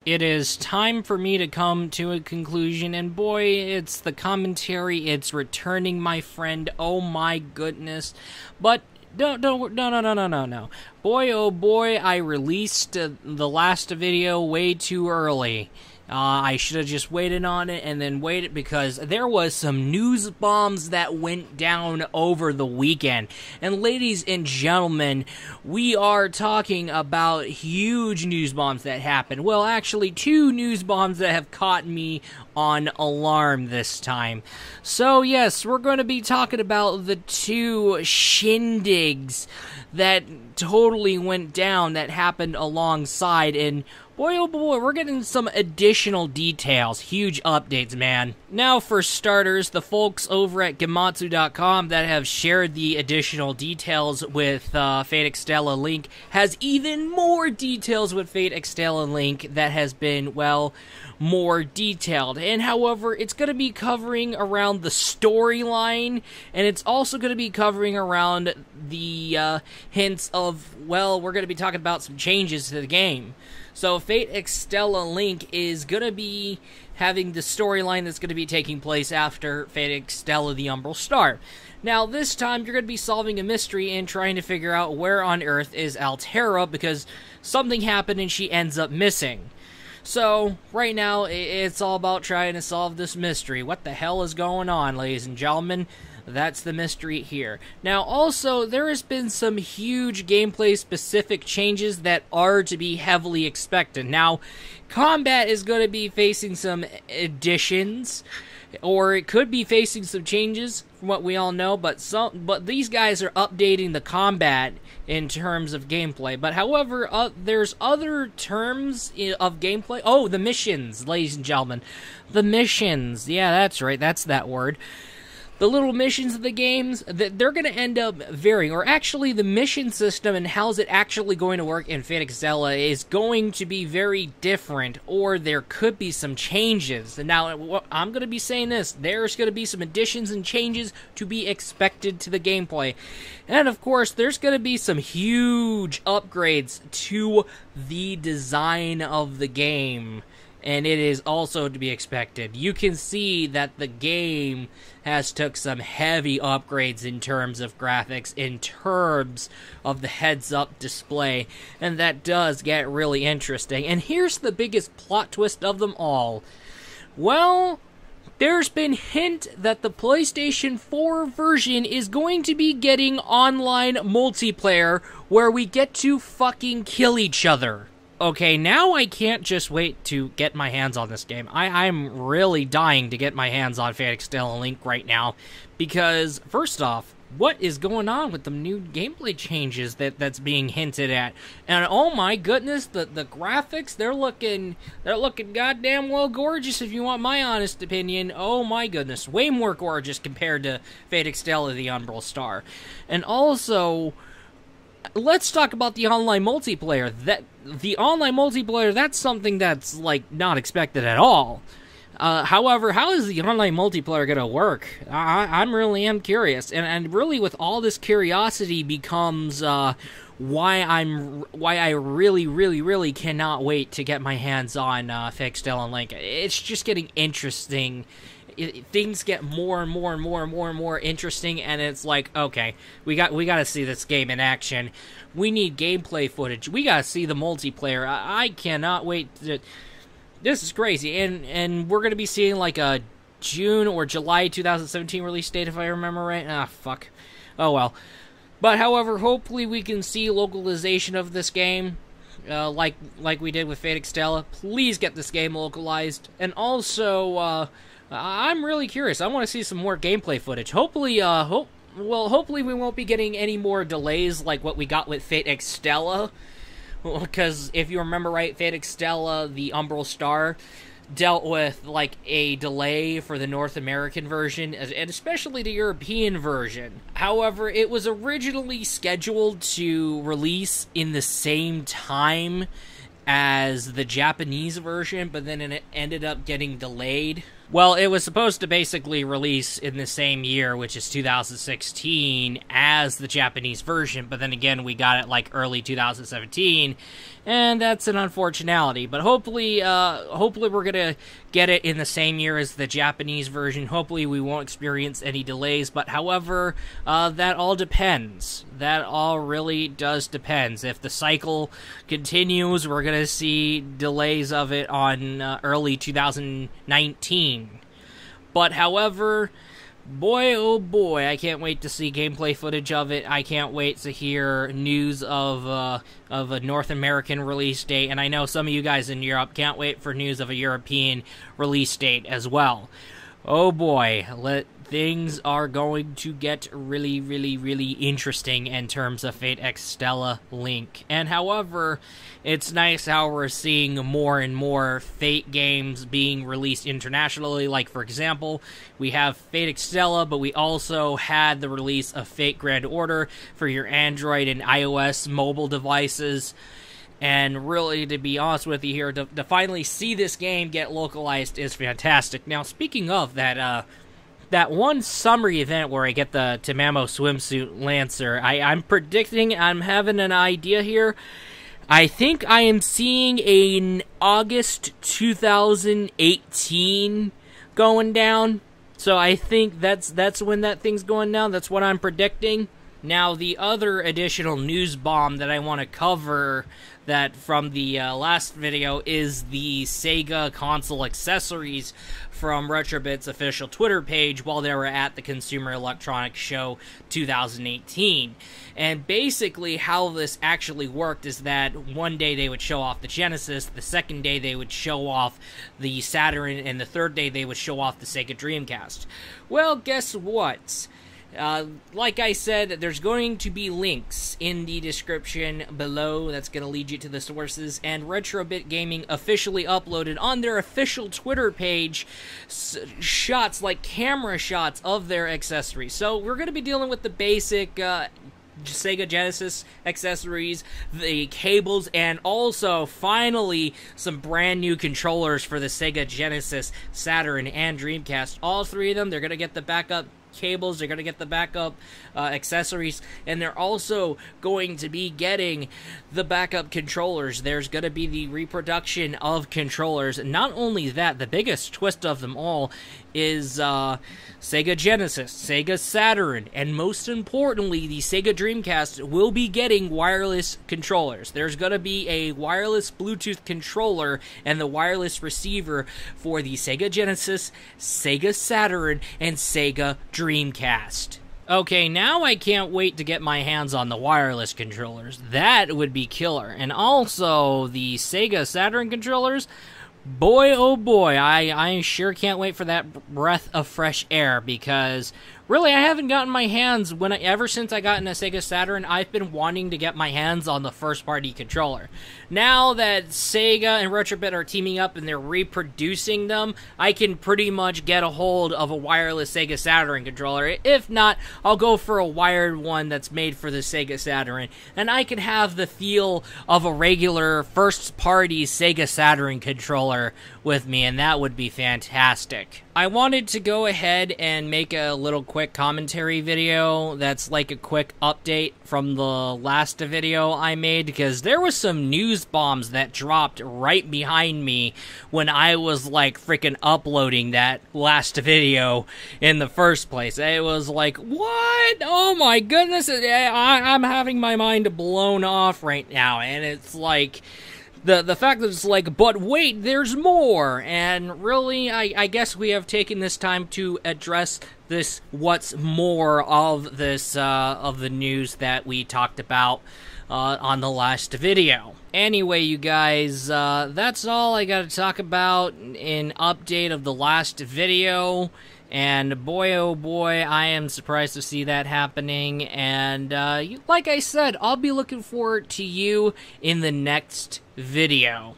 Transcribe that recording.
It is time for me to come to a conclusion, and boy, it's the commentary, it's returning, my friend, oh my goodness. But, no. Boy, oh boy, I released the last video way too early. I should have just waited on it and then waited because there was some news bombs that went down over the weekend. And ladies and gentlemen, we are talking about huge news bombs that happened. Well, actually, two news bombs that have caught me on alarm this time. So yes, we're going to be talking about the two shindigs that totally went down that happened alongside, and boy, oh boy, we're getting some additional details. Huge updates, man. Now, for starters, the folks over at Gematsu.com that have shared the additional details with Fate Extella Link has even more details with Fate Extella Link that has been, well, more detailed. And however, it's going to be covering around the storyline, and it's also going to be covering around the hints of, well, we're going to be talking about some changes to the game. So Fate Extella Link is going to be having the storyline that's going to be taking place after Fate Extella the Umbral Star. Now, this time, you're going to be solving a mystery and trying to figure out where on Earth is Altera, because something happened and she ends up missing. So, right now, it's all about trying to solve this mystery. What the hell is going on, ladies and gentlemen? That's the mystery here. Now, also, there has been some huge gameplay-specific changes that are to be heavily expected. Now, combat is going to be facing some additions, or it could be facing some changes, from what we all know, but these guys are updating the combat in terms of gameplay. But however, there's other terms of gameplay. Oh, the missions, ladies and gentlemen. The missions. Yeah, that's right. That's that word. The little missions of the games, they're going to end up varying, or actually the mission system and how's it actually going to work in Fate Extella is going to be very different, or there could be some changes. And now, I'm going to be saying this, there's going to be some additions and changes to be expected to the gameplay. And of course, there's going to be some huge upgrades to the design of the game. And it is also to be expected. You can see that the game has took some heavy upgrades in terms of graphics, in terms of the heads-up display, and that does get really interesting. And here's the biggest plot twist of them all. Well, there's been hint that the PlayStation 4 version is going to be getting online multiplayer where we get to fucking kill each other. Okay, now I can't just wait to get my hands on this game. I'm really dying to get my hands on Fate Extella Link right now, because, first off, what is going on with the new gameplay changes that's being hinted at? And oh my goodness, the graphics, they're looking goddamn well gorgeous, if you want my honest opinion. Oh my goodness, way more gorgeous compared to Fate Extella the Umbral Star. And also, let's talk about the online multiplayer. The online multiplayer, that's something that's, like, not expected at all. However, how is the online multiplayer gonna work? I'm really curious. And really, with all this curiosity becomes, why I really cannot wait to get my hands on Fate Extella Link. It's just getting interesting. Things get more and more interesting, and it's like, okay, we got to see this game in action. We need gameplay footage. We got to see the multiplayer. I cannot wait. This is crazy, and we're gonna be seeing like a June or July 2017 release date, if I remember right. Ah, fuck. Oh well. But however, hopefully we can see localization of this game. Like we did with Fate Extella. Please get this game localized. And also, I'm really curious. I want to see some more gameplay footage. Hopefully, hopefully we won't be getting any more delays like what we got with Fate Extella. Because if you remember right, Fate Extella, the Umbral Star, dealt with, like, a delay for the North American version, and especially the European version. However, it was originally scheduled to release in the same time as the Japanese version, but then it ended up getting delayed Well, it was supposed to basically release in the same year, which is 2016, as the Japanese version, but then again, we got it like early 2017, and that's an unfortunality. But hopefully we're gonna get it in the same year as the Japanese version. Hopefully we won't experience any delays, but however, that all depends. That all really does depends. If the cycle continues, we're gonna see delays of it on early 2019. But however, boy oh boy, I can't wait to see gameplay footage of it. I can't wait to hear news of a North American release date, and I know some of you guys in Europe can't wait for news of a European release date as well. Oh boy, things are going to get really, really, really interesting in terms of Fate Extella Link. And however, it's nice how we're seeing more and more Fate games being released internationally. Like, for example, we have Fate Extella, but we also had the release of Fate Grand Order for your Android and iOS mobile devices. And really, to be honest with you here, to finally see this game get localized is fantastic. Now, speaking of that, that one summer event where I get the Tamamo swimsuit Lancer, I'm predicting, I'm having an idea here. I think I am seeing an August 2018 going down. So I think that's when that thing's going down. That's what I'm predicting. Now, the other additional news bomb that I want to cover that from the last video is the Sega console accessories from Retrobit's official Twitter page while they were at the Consumer Electronics Show 2018. And basically how this actually worked is that one day they would show off the Genesis, the second day they would show off the Saturn, and the third day they would show off the Sega Dreamcast. Well, guess what? Like I said, there's going to be links in the description below that's going to lead you to the sources, and Retrobit Gaming officially uploaded on their official Twitter page shots, like camera shots of their accessories. So we're going to be dealing with the basic Sega Genesis accessories, the cables, and also, finally, some brand new controllers for the Sega Genesis, Saturn, and Dreamcast. All three of them, they're going to get the backup cables, they're going to get the backup accessories, and they're also going to be getting the backup controllers. There's going to be the reproduction of controllers. And not only that, the biggest twist of them all is Sega Genesis, Sega Saturn, and most importantly, the Sega Dreamcast will be getting wireless controllers. There's going to be a wireless Bluetooth controller and the wireless receiver for the Sega Genesis, Sega Saturn, and Sega Dreamcast. Okay, now I can't wait to get my hands on the wireless controllers. That would be killer. And also, the Sega Saturn controllers, boy oh boy, I sure can't wait for that breath of fresh air, because really I haven't gotten my hands, ever since I got into Sega Saturn, I've been wanting to get my hands on the first party controller. Now that Sega and Retrobit are teaming up and they're reproducing them, I can pretty much get a hold of a wireless Sega Saturn controller. If not, I'll go for a wired one that's made for the Sega Saturn, and I can have the feel of a regular first party Sega Saturn controller with me, and that would be fantastic. I wanted to go ahead and make a little quick commentary video that's like a quick update from the last video I made, because there was some news bombs that dropped right behind me when I was like freaking uploading that last video in the first place. It was like, what? Oh my goodness, I'm having my mind blown off right now, and it's like, the fact that it's like, but wait, there's more. And really, I guess we have taken this time to address this, what's more of this, of the news that we talked about on the last video. Anyway, you guys, that's all I gotta talk about in update of the last video. And boy, oh boy, I am surprised to see that happening. And like I said, I'll be looking forward to you in the next video.